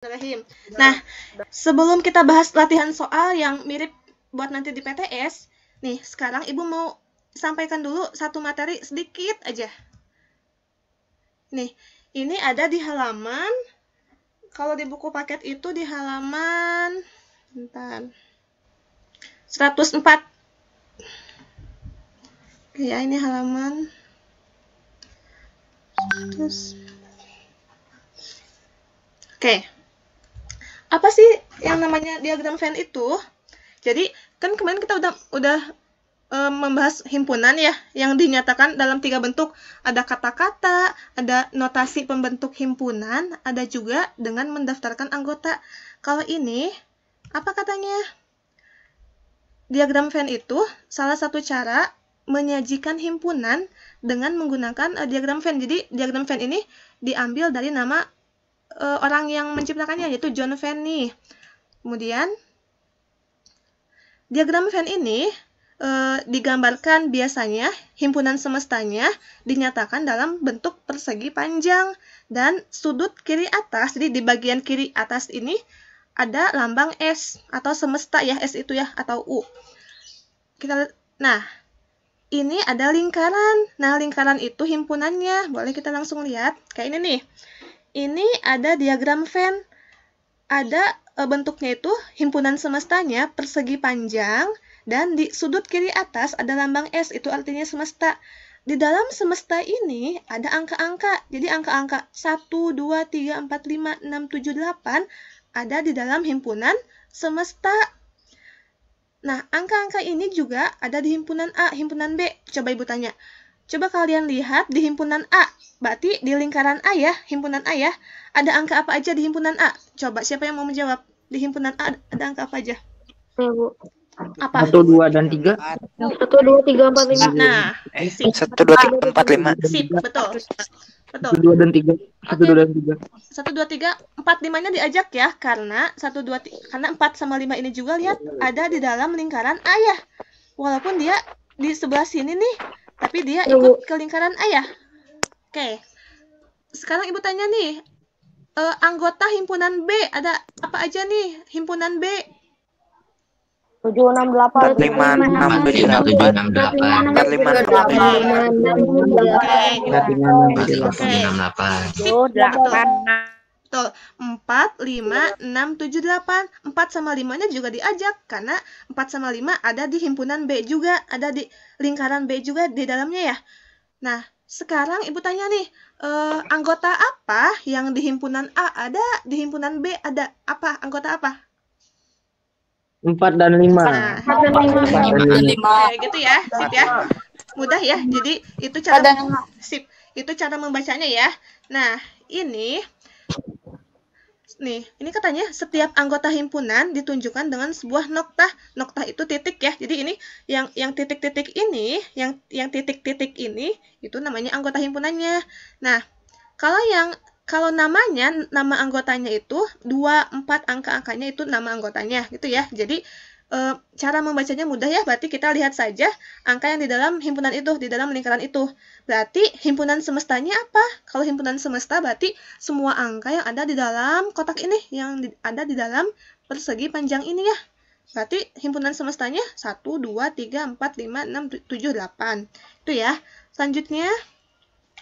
Bismillahirrahmanirrahim. Nah, sebelum kita bahas latihan soal yang mirip buat nanti di PTS, nih sekarang Ibu mau sampaikan dulu satu materi sedikit aja. Nih, ini ada di halaman, kalau di buku paket itu di halaman, bentar, 104. Oke ya, ini halaman 100. Oke. Apa sih yang namanya diagram Venn itu? Jadi kan kemarin kita udah membahas himpunan ya, yang dinyatakan dalam 3 bentuk. Ada kata-kata, ada notasi pembentuk himpunan, ada juga dengan mendaftarkan anggota. Kalau ini, apa katanya? Diagram Venn itu salah satu cara menyajikan himpunan dengan menggunakan diagram Venn. Jadi diagram Venn ini diambil dari nama orang yang menciptakannya, yaitu John Venn nih. Kemudian diagram Venn ini digambarkan biasanya himpunan semestanya dinyatakan dalam bentuk persegi panjang dan sudut kiri atas. Jadi di bagian kiri atas ini ada lambang S atau semesta ya, S itu ya, atau U. Nah, ini ada lingkaran. Nah, lingkaran itu himpunannya. Boleh kita langsung lihat. Kayak ini nih. Ini ada diagram Venn. Ada bentuknya itu himpunan semestanya persegi panjang dan di sudut kiri atas ada lambang S, itu artinya semesta. Di dalam semesta ini ada angka-angka. Jadi angka-angka 1, 2, 3, 4, 5, 6, 7, 8 ada di dalam himpunan semesta. Nah, angka-angka ini juga ada di himpunan A, himpunan B. Coba Ibu tanya. Coba kalian lihat di himpunan A, berarti di lingkaran A ya, himpunan A ya, ada angka apa aja di himpunan A? Coba siapa yang mau menjawab? Di himpunan A ada angka apa aja? Ya, Bu. Apa? 1, 2, dan 3. 1, 2, 3, 4, 5. Nah, 1, 2, 3, 4, 5. Sip, betul. 1, 2, dan 3. 1, 2, dan 3. 1, 2, 3, 4, 5-nya diajak ya, karena 1, 2, 3, karena 4 sama 5 ini juga lihat ada di dalam lingkaran A ya. Walaupun dia di sebelah sini nih, tapi dia ikut ke lingkaran A ya. Oke. Sekarang Ibu tanya nih, anggota himpunan B ada apa aja nih? Himpunan B 7, 6, 8. 4, 5, 6, 7, 8. 4, 5, 6, 8. Betul. 4, 5, 6, 7, 8. 4 sama 5-nya juga diajak, karena 4 sama 5 ada di himpunan B juga, ada di lingkaran B juga di dalamnya ya. Nah, sekarang Ibu tanya nih, anggota apa yang di himpunan A ada, di himpunan B ada apa? Anggota apa? 4 dan 5. Nah, 4 dan 5. Kayak gitu ya, sip ya. Mudah ya, jadi itu cara sip, itu cara membacanya ya. Nah, ini katanya setiap anggota himpunan ditunjukkan dengan sebuah noktah. Noktah itu titik ya. Jadi ini yang titik-titik ini, yang titik-titik ini itu namanya anggota himpunannya. Nah, kalau namanya, nama anggotanya itu 2, 4 angka-angkanya itu nama anggotanya gitu ya. Jadi cara membacanya mudah ya, berarti kita lihat saja angka yang di dalam himpunan itu, di dalam lingkaran itu. Berarti himpunan semestanya apa? Kalau himpunan semesta berarti semua angka yang ada di dalam kotak ini, yang ada di dalam persegi panjang ini ya. Berarti himpunan semestanya 1, 2, 3, 4, 5, 6, 7, 8. Itu ya. Selanjutnya,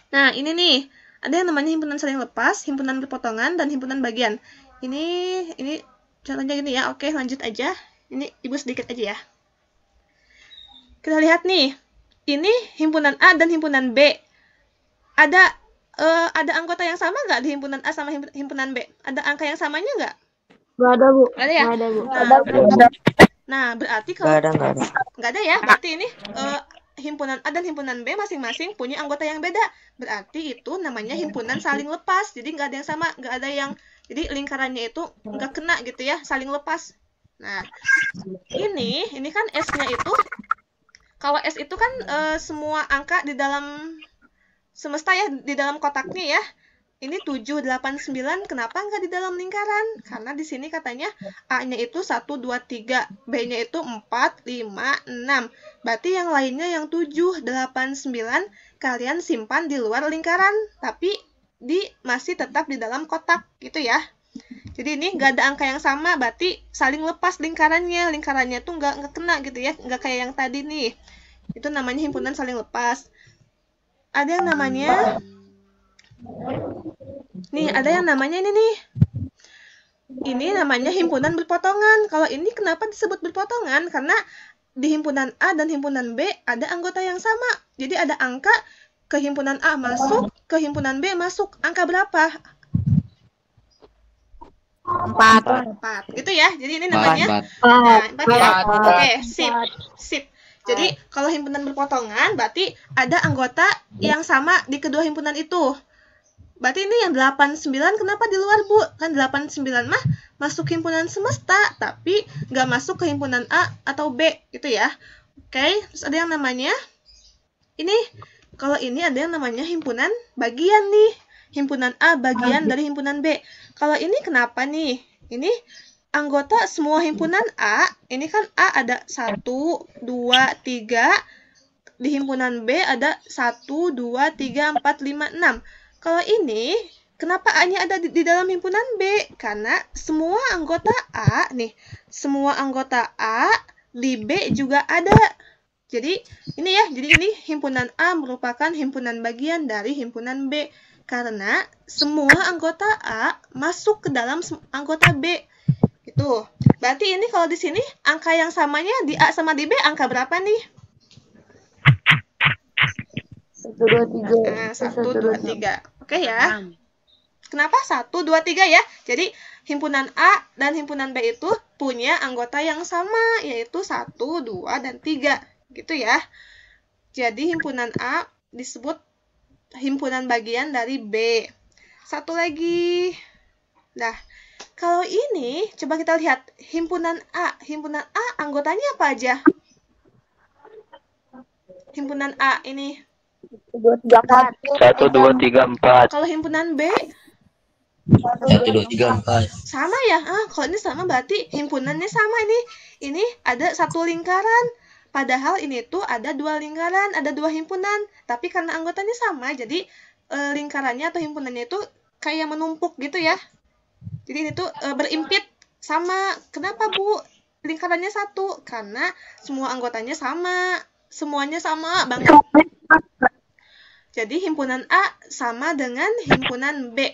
nah ini nih, ada yang namanya himpunan saling lepas, himpunan berpotongan, dan himpunan bagian. Ini contohnya gini ya. Oke, lanjut aja. Ini Ibu sedikit aja ya. Kita lihat nih. Ini himpunan A dan himpunan B. Ada anggota yang sama nggak di himpunan A sama himpunan B? Ada angka yang samanya nggak? Nggak ada, Bu. Nggak ada ya? Nggak ada, Bu. Nah, berarti kalau nggak ada ya, berarti ini himpunan A dan himpunan B masing-masing punya anggota yang beda. Berarti itu namanya himpunan saling lepas. Jadi nggak ada yang sama, nggak ada yang, jadi lingkarannya itu nggak kena gitu ya, saling lepas. Nah, ini kan S-nya itu, kalau S itu kan semua angka di dalam semesta ya, di dalam kotaknya ya. Ini 7, 8, 9, kenapa nggak di dalam lingkaran? Karena di sini katanya A-nya itu 1, 2, 3, B-nya itu 4, 5, 6. Berarti yang lainnya yang 7, 8, 9, kalian simpan di luar lingkaran, tapi masih tetap di dalam kotak, gitu ya. Jadi ini nggak ada angka yang sama, berarti saling lepas lingkarannya. Lingkarannya tuh nggak kena gitu ya, nggak kayak yang tadi nih. Itu namanya himpunan saling lepas. Ada yang namanya, nih ada yang namanya ini nih. Ini namanya himpunan berpotongan. Kalau ini kenapa disebut berpotongan? Karena di himpunan A dan himpunan B ada anggota yang sama. Jadi ada angka ke himpunan A masuk, ke himpunan B masuk. Angka berapa? 4. Gitu ya. Jadi ini namanya 4 ya. Oke, sip. Jadi kalau himpunan berpotongan berarti ada anggota yang sama di kedua himpunan itu. Berarti ini yang 89 kenapa di luar, Bu? Kan 89 mah masuk himpunan semesta, tapi nggak masuk ke himpunan A atau B, gitu ya. Oke, terus ada yang namanya, ini, kalau ini ada yang namanya himpunan bagian nih. Himpunan A bagian dari himpunan B. Kalau ini kenapa nih? Ini anggota semua himpunan A, ini kan A ada 1, 2, 3, di himpunan B ada 1, 2, 3, 4, 5, 6. Kalau ini, kenapa A-nya ada di dalam himpunan B? Karena semua anggota A, nih, semua anggota A di B juga ada. Jadi, ini ya, jadi ini himpunan A merupakan himpunan bagian dari himpunan B. Karena semua anggota A masuk ke dalam anggota B. Itu. Berarti ini kalau di sini, angka yang samanya di A sama di B, angka berapa nih? 1, 2, 3. Nah, 1, 2, 3. Oke ya. Kenapa 1, 2, 3 ya? Jadi himpunan A dan himpunan B itu punya anggota yang sama, yaitu 1, 2, dan 3. Gitu ya. Jadi himpunan A disebut himpunan bagian dari B. Satu lagi. Nah, kalau ini coba kita lihat himpunan A. Himpunan A anggotanya apa aja? Himpunan A ini 1, 2, 3, 4. kalau himpunan B 1, 2, 3, 4. sama ya. Kalau ini sama berarti himpunannya sama ini. Ini ada satu lingkaran. Padahal ini tuh ada 2 lingkaran, ada 2 himpunan. Tapi karena anggotanya sama, jadi lingkarannya atau himpunannya itu kayak menumpuk gitu ya. Jadi ini tuh berimpit sama. Kenapa, Bu? Lingkarannya satu. Karena semua anggotanya sama. Semuanya sama banget. Jadi himpunan A sama dengan himpunan B.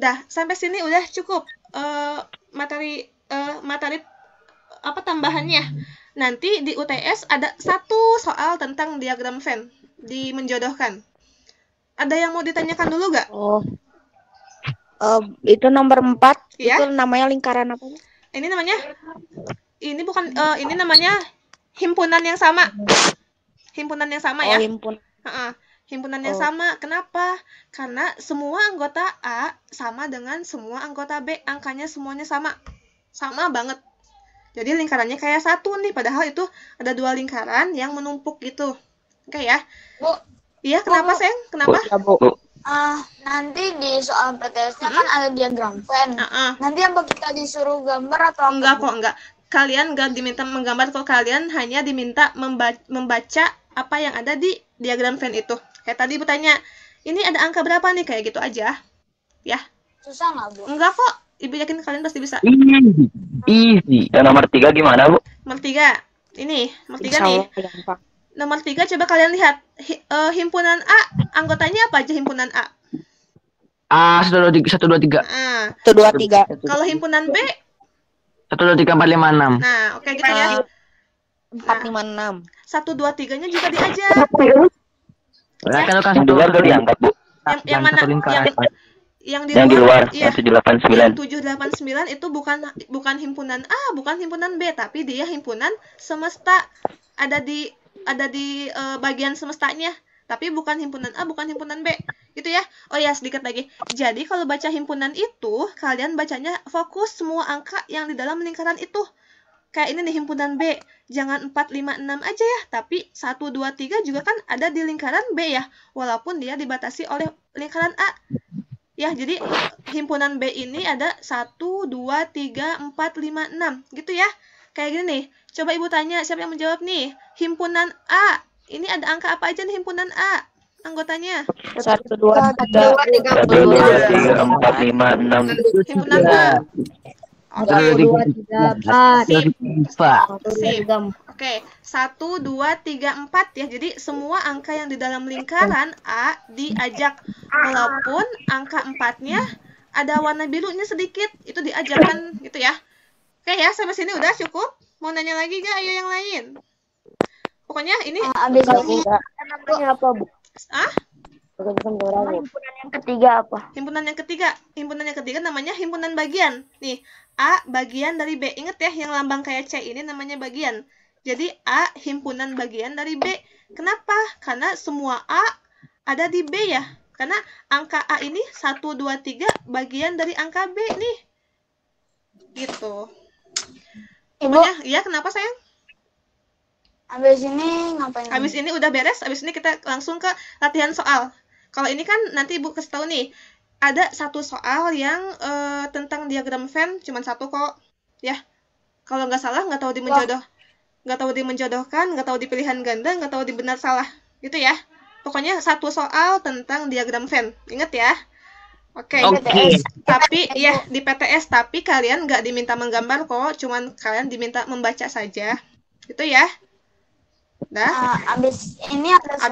Dah, sampai sini udah cukup materi apa tambahannya. Nanti di UTS ada 1 soal tentang diagram Venn di menjodohkan. Ada yang mau ditanyakan dulu gak? Itu nomor 4. Ya? Itu namanya lingkaran apa? Ini namanya, ini bukan, ini namanya himpunan yang sama. Himpunan yang sama ya. Himpunan yang sama. Kenapa? Karena semua anggota A sama dengan semua anggota B. Angkanya semuanya sama. Sama banget. Jadi lingkarannya kayak satu nih. Padahal itu ada 2 lingkaran yang menumpuk gitu. Oke ya. Bu. Iya, kenapa, Seng? Kenapa? Nanti di soal PTS-nya kan ada diagram Venn. Nanti apa kita disuruh gambar atau enggak kok, enggak. Kalian enggak diminta menggambar kok, kalian hanya diminta membaca apa yang ada di diagram Venn itu. Kayak tadi bertanya, ini ada angka berapa nih? Kayak gitu aja. Ya. Susah nggak, Bu? Enggak kok. Ibu yakin kalian pasti bisa. Easy. Yang nomor 3 gimana, Bu? Nomor 3. Ini, nomor 3 nih. Nomor 3 coba kalian lihat. Himpunan A, anggotanya apa aja himpunan A? A 1, 2, 3, 1, 2, 3. 1, 2, 3. Kalau himpunan B? 1, 2, 3, 4, 5, 6. Nah, oke gitu ya. 4, 5, 6. 1, 2, 3-nya juga diajar. Yang di luar udah diangkat, Bu. Yang mana? Yang di luar, yang 789. Yang 789 itu bukan himpunan A, bukan himpunan B, tapi dia himpunan semesta. Ada di bagian semestanya, tapi bukan himpunan A, bukan himpunan B. Gitu ya. Oh ya, sedikit lagi. Jadi kalau baca himpunan itu, kalian bacanya fokus semua angka yang di dalam lingkaran itu. Kayak ini nih himpunan B. Jangan 4, 5, 6 aja ya, tapi 1, 2, 3 juga kan ada di lingkaran B ya, walaupun dia dibatasi oleh lingkaran A. Ya, jadi himpunan B ini ada 1, 2, 3, 4, 5, 6. Gitu ya. Kayak gini nih. Coba Ibu tanya, siapa yang menjawab nih? Himpunan A. Ini ada angka apa aja nih himpunan A? anggotanya? 1, 2, 3. 1, 2, 3, 4, 5, 6. Himpunan A. 1, 2, 3, 4. Sip. Oke, 1, 2, 3, 4 ya. Jadi semua angka yang di dalam lingkaran A diajak. Walaupun angka 4-nya ada warna birunya sedikit, itu diajakkan gitu ya. Oke ya, sampai sini udah cukup? Mau nanya lagi gak? Ayo yang lain. Pokoknya ini Abis ini Namanya apa, Bu? Himpunan yang ketiga apa? himpunan yang ketiga. Himpunan yang ketiga namanya himpunan bagian. Nih, A bagian dari B. Ingat ya, yang lambang kayak C ini namanya bagian. Jadi A himpunan bagian dari B. Kenapa? Karena semua A ada di B ya. Karena angka A ini 1, 2, 3 bagian dari angka B nih. Gitu. Ibu, Pokoknya, ya kenapa sayang? abis ini ngapain? Habis ini udah beres, habis ini kita langsung ke latihan soal. Kalau ini kan nanti Ibu kasih tahu nih, ada satu soal yang tentang diagram Venn, cuma satu kok, ya. Kalau nggak salah, nggak tahu di menjodohkan, nggak tahu di pilihan ganda, nggak tahu di benar salah, gitu ya. Pokoknya satu soal tentang diagram Venn, ingat ya. Oke. Tapi ya di PTS, tapi kalian nggak diminta menggambar kok, cuman kalian diminta membaca saja, gitu ya. Dah. Abis ini ada soal.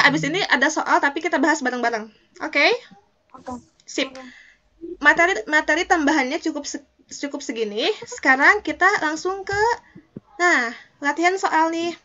Abis ini ada soal tapi kita bahas bareng-bareng. Oke? Oke. Sip. Materi tambahannya cukup segini. Sekarang kita langsung ke latihan soal nih.